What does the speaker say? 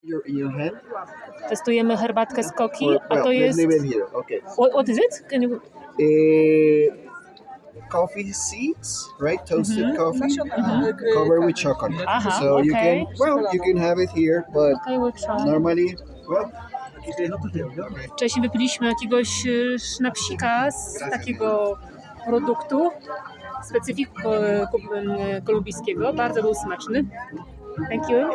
Your hand? Testujemy herbatkę z koki, a to Well, jest... leave it here. Okay. What is it? Can you... Coffee seeds, right? Toasted coffee, covered with chocolate. Aha, So you okay. can have it here, but Okay, we'll try. normally, Wcześniej wypiliśmy jakiegoś sznapsika z takiego produktu, specyfiku kolumbijskiego. Bardzo był smaczny. Thank you.